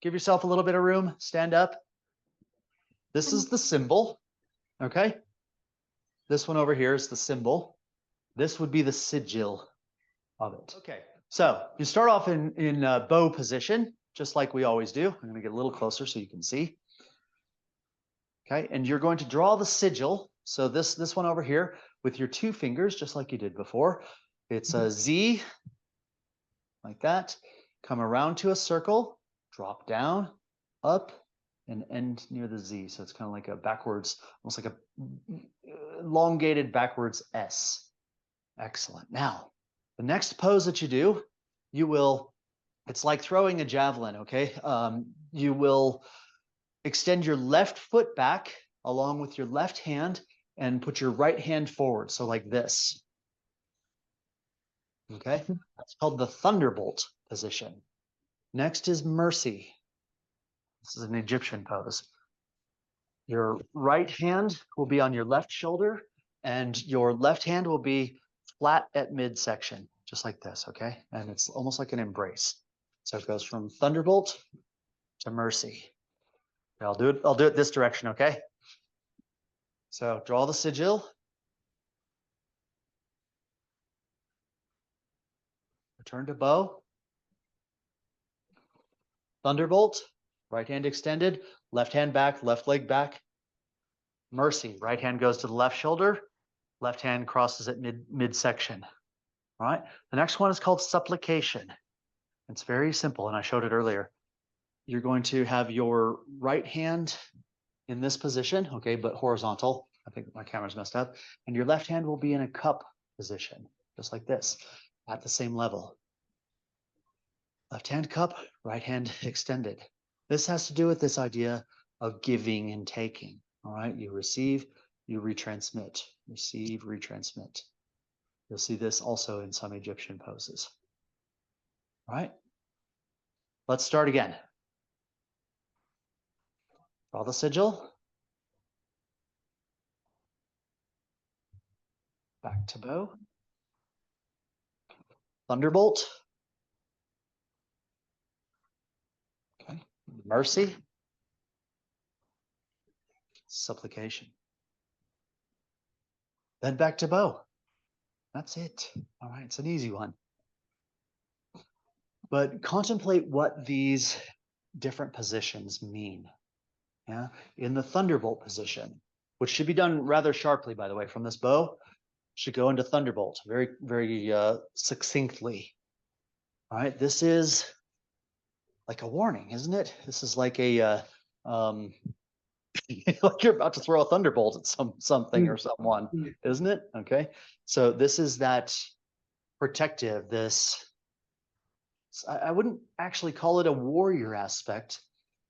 Give yourself a little bit of room. Stand up. This is the symbol. Okay. This one over here is the symbol. This would be the sigil of it. Okay. So you start off in bow position, just like we always do. I'm going to get a little closer so you can see. Okay. And you're going to draw the sigil. So this one over here with your two fingers, just like you did before. It's a Z, like that. Come around to a circle, drop down, up, and end near the Z. So it's kind of like a backwards, almost like a elongated backwards S. Excellent. Now, the next pose that you do, you will, it's like throwing a javelin, okay? You will extend your left foot back along with your left hand and put your right hand forward. So like this. Okay, that's called the thunderbolt position. Next is mercy. This is an Egyptian pose. Your right hand will be on your left shoulder and your left hand will be flat at midsection, just like this, okay? And it's almost like an embrace. So it goes from thunderbolt to mercy. I'll do it this direction, okay? So draw the sigil. Return to bow. Thunderbolt, right hand extended, left hand back, left leg back. Mercy, right hand goes to the left shoulder, left hand crosses at midsection. All right. The next one is called supplication. It's very simple, and I showed it earlier. You're going to have your right hand in this position, okay, but horizontal. I think my camera's messed up. And your left hand will be in a cup position, just like this, at the same level. Left hand cup, right hand extended. This has to do with this idea of giving and taking. All right, you receive, you retransmit, receive, retransmit. You'll see this also in some Egyptian poses. All right, let's start again. Draw the sigil. Back to bow. Thunderbolt. Okay, mercy. Supplication. Then back to bow. That's it. All right, it's an easy one. But contemplate what these different positions mean. Yeah, in the thunderbolt position, which should be done rather sharply, by the way, from this bow, should go into thunderbolt very, very succinctly. All right, this is like a warning, isn't it? This is like a like you're about to throw a thunderbolt at something or someone, isn't it? Okay, so this is that protective. This I wouldn't actually call it a warrior aspect,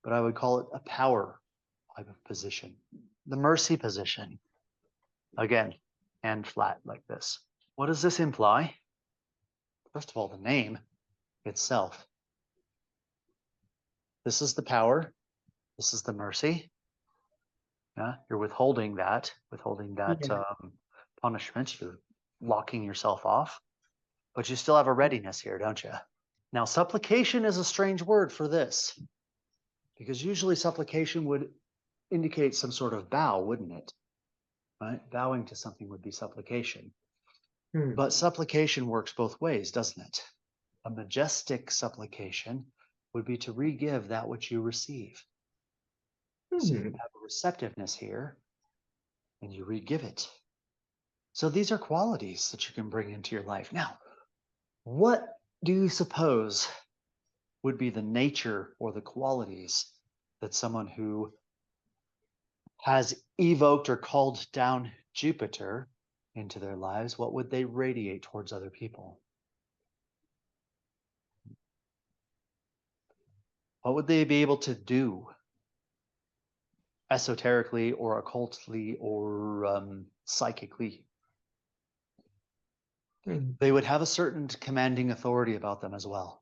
but I would call it a power type of position. The mercy position. Again, hand flat like this. What does this imply? First of all, the name itself. This is the power. This is the mercy. Yeah, you're withholding that punishment. You're locking yourself off. But you still have a readiness here, don't you? Now, supplication is a strange word for this, because usually supplication would indicate some sort of bow, wouldn't it? Right? Bowing to something would be supplication. But supplication works both ways, doesn't it? A majestic supplication would be to re-give that which you receive. So you have a receptiveness here, and you re-give it. So these are qualities that you can bring into your life. Now, what do you suppose would be the nature or the qualities that someone who has evoked or called down Jupiter into their lives, what would they radiate towards other people? What would they be able to do esoterically or occultly or psychically? They would have a certain commanding authority about them as well.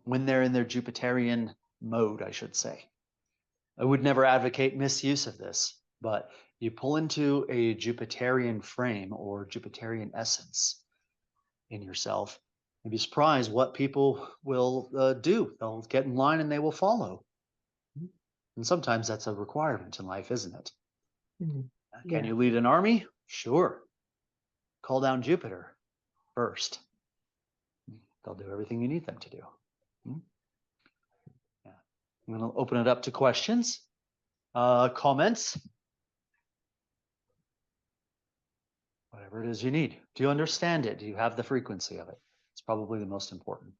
When they're in their Jupiterian mode, I should say. I would never advocate misuse of this, but you pull into a Jupiterian frame or Jupiterian essence in yourself, You'd be surprised what people will do. They'll get in line and they will follow. And sometimes that's a requirement in life, isn't it? Mhm. Can Yeah. you lead an army? Sure. Call down Jupiter first. They'll do everything you need them to do. Yeah. I'm going to open it up to questions, comments, whatever it is you need. Do you understand it? Do you have the frequency of it? It's probably the most important.